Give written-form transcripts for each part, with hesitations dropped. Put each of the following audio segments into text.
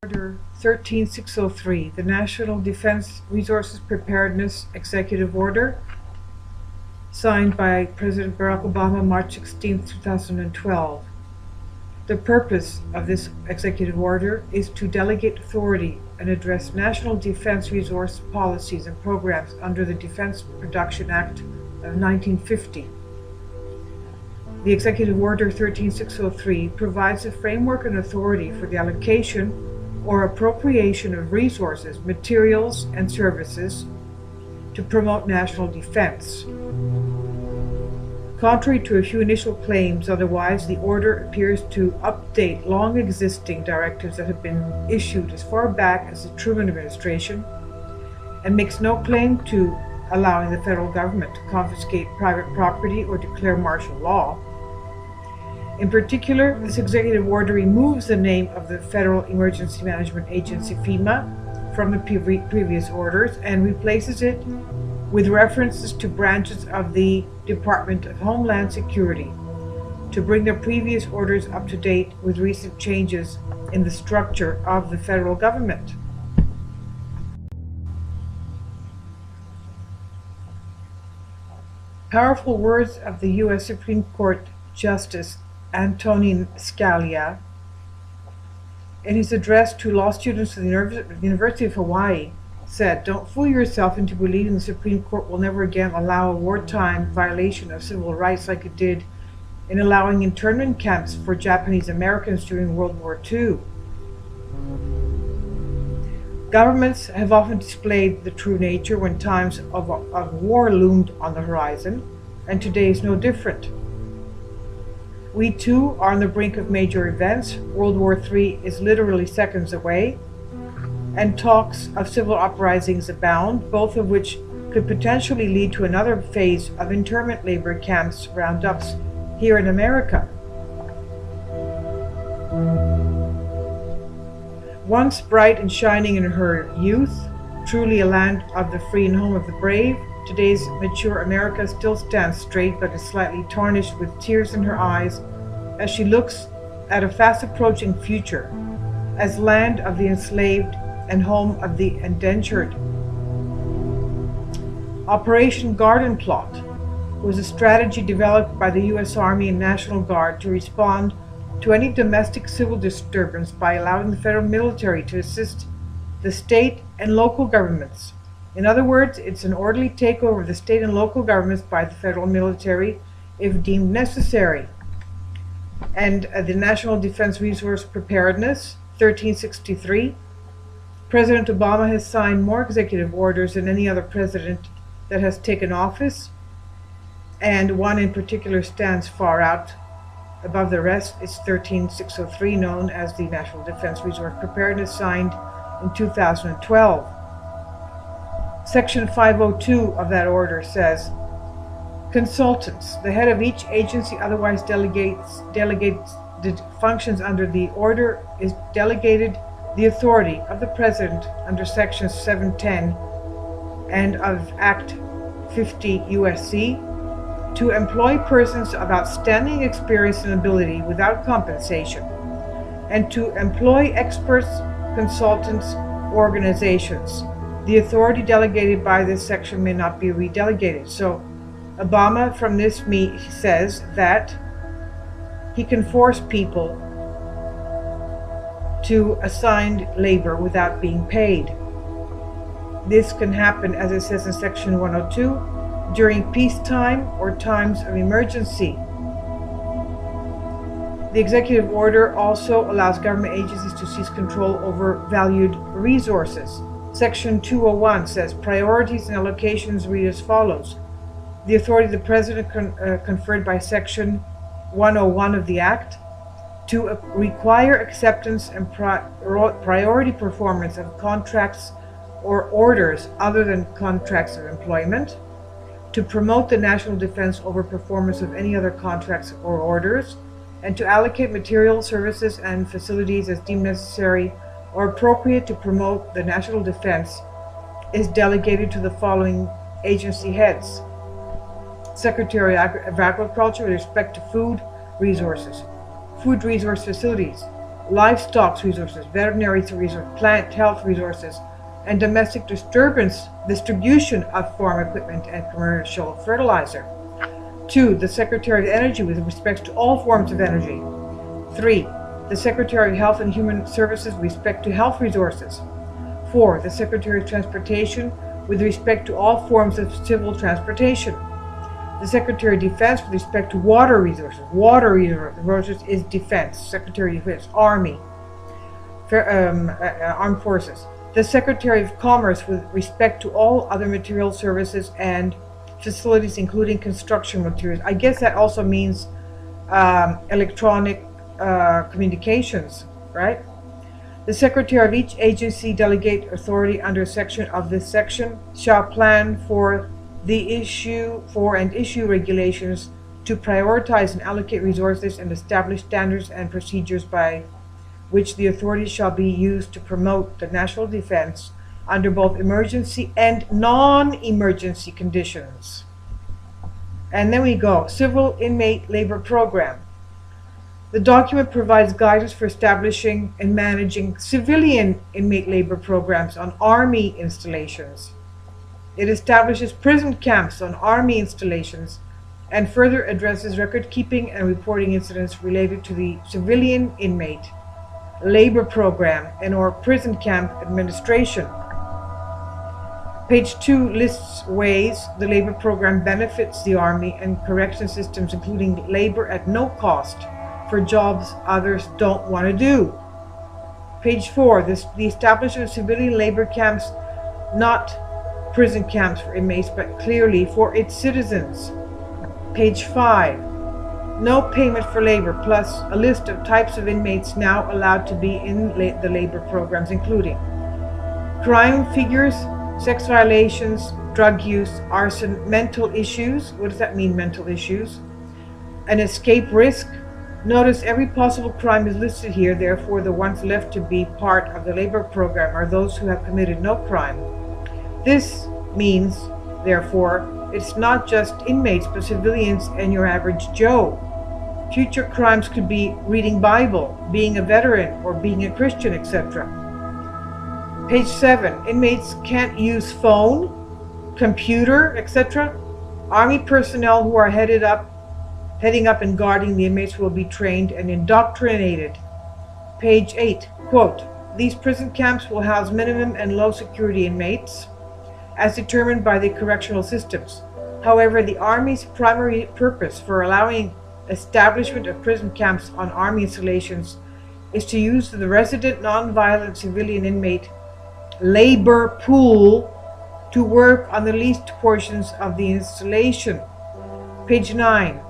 Order 13603, the National Defense Resources Preparedness Executive Order, signed by President Barack Obama March 16, 2012. The purpose of this executive order is to delegate authority and address national defense resource policies and programs under the Defense Production Act of 1950. The Executive Order 13603 provides a framework and authority for the allocation or appropriation of resources, materials, and services to promote national defense. Contrary to a few initial claims otherwise, the order appears to update long-existing directives that have been issued as far back as the Truman administration and makes no claim to allowing the federal government to confiscate private property or declare martial law. In particular, this executive order removes the name of the Federal Emergency Management Agency, FEMA, from the previous orders and replaces it with references to branches of the Department of Homeland Security to bring the previous orders up to date with recent changes in the structure of the federal government. Powerful words of the U.S. Supreme Court Justice Antonin Scalia, in his address to law students at the University of Hawaii, said, "Don't fool yourself into believing the Supreme Court will never again allow a wartime violation of civil rights like it did in allowing internment camps for Japanese Americans during World War II. Governments have often displayed the true nature when times of war loomed on the horizon, and today is no different. We too are on the brink of major events. World War III is literally seconds away, and talks of civil uprisings abound, both of which could potentially lead to another phase of internment labor camps roundups here in America. Once bright and shining in her youth, truly a land of the free and home of the brave, today's mature America still stands straight but is slightly tarnished with tears in her eyes as she looks at a fast approaching future as land of the enslaved and home of the indentured. Operation Garden Plot was a strategy developed by the U.S. Army and National Guard to respond to any domestic civil disturbance by allowing the federal military to assist the state and local governments. In other words, it's an orderly takeover of the state and local governments by the federal military if deemed necessary." And the National Defense Resource Preparedness 1363. President Obama has signed more executive orders than any other president that has taken office, and one in particular stands far out above the rest. It's 13603, known as the National Defense Resource Preparedness, signed in 2012. Section 502 of that order says, "Consultants, the head of each agency otherwise delegates the functions under the order is delegated the authority of the President under Section 710 and of Act 50 U.S.C. to employ persons of outstanding experience and ability without compensation, and to employ experts, consultants, organizations. The authority delegated by this section may not be redelegated." So Obama from this says that he can force people to assigned labor without being paid. This can happen, as it says in Section 102, during peacetime or times of emergency. The executive order also allows government agencies to seize control over valued resources. Section 201 says priorities and allocations read as follows. The authority of the President conferred by Section 101 of the Act to require acceptance and priority performance of contracts or orders other than contracts of employment, to promote the national defense over performance of any other contracts or orders, and to allocate material, services, and facilities as deemed necessary or appropriate to promote the national defense, is delegated to the following agency heads. Secretary of Agriculture with respect to food resources, food resource facilities, livestock resources, veterinary resources, plant health resources, and domestic distribution of farm equipment and commercial fertilizer. 2. The Secretary of Energy with respect to all forms of energy. 3. The Secretary of Health and Human Services with respect to health resources. 4. The Secretary of Transportation with respect to all forms of civil transportation. The Secretary of Defense with respect to water resources. Water resources is defense. Secretary of Defense, Army, Armed Forces. The Secretary of Commerce with respect to all other material services and facilities, including construction materials. I guess that also means electronic communications, right? The Secretary of each agency delegate authority under a section of this section shall plan for and issue regulations to prioritize and allocate resources and establish standards and procedures by which the authority shall be used to promote the national defense under both emergency and non-emergency conditions. And then we go, Civil Inmate Labor Program. The document provides guidance for establishing and managing civilian inmate labor programs on Army installations. It establishes prison camps on Army installations and further addresses record keeping and reporting incidents related to the civilian inmate labor program and or prison camp administration. Page 2 lists ways the labor program benefits the Army and correction systems, including labor at no cost for jobs others don't want to do. Page 4, the establishment of civilian labor camps, not prison camps for inmates, but clearly for its citizens. Page 5, no payment for labor, plus a list of types of inmates now allowed to be in the labor programs, including crime figures, sex violations, drug use, arson, mental issues. What does that mean, mental issues? An escape risk. Notice every possible crime is listed here, therefore the ones left to be part of the labor program are those who have committed no crime. This means, therefore, it's not just inmates but civilians and your average Joe. Future crimes could be reading Bible, being a veteran, or being a Christian, etc. Page 7, inmates can't use phone, computer, etc. Army personnel who are heading up and guarding the inmates will be trained and indoctrinated. Page 8, quote, these prison camps will house minimum and low security inmates as determined by the correctional systems. However, the Army's primary purpose for allowing establishment of prison camps on Army installations is to use the resident non-violent civilian inmate labor pool to work on the least portions of the installation. Page 9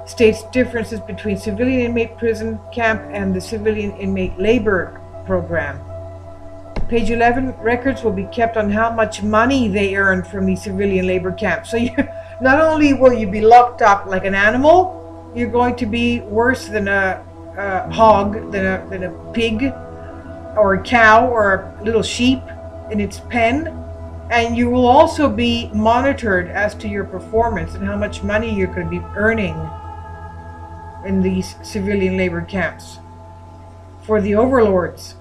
states differences between civilian inmate prison camp and the civilian inmate labor program. Page 11, records will be kept on how much money they earned from the civilian labor camp. So not only will you be locked up like an animal, you're going to be worse than a hog, than a pig or a cow or a little sheep in its pen. And you will also be monitored as to your performance and how much money you're going to be earning in these civilian labor camps. For the overlords.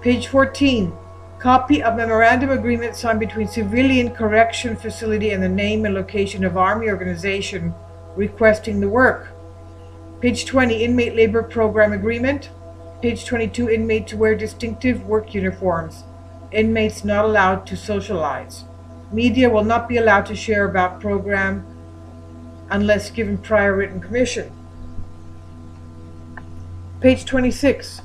Page 14. Copy of memorandum agreement signed between civilian correction facility and the name and location of Army organization requesting the work. Page 20. Inmate labor program agreement. Page 22. Inmate to wear distinctive work uniforms. Inmates not allowed to socialize. Media will not be allowed to share about program unless given prior written permission. Page 26.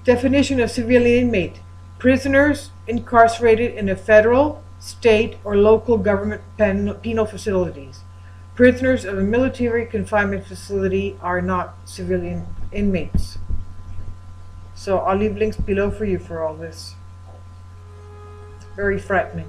Definition of civilian inmate. Prisoners incarcerated in a federal, state, or local government penal facilities. Prisoners of a military confinement facility are not civilian inmates. So I'll leave links below for you for all this. Very frightening.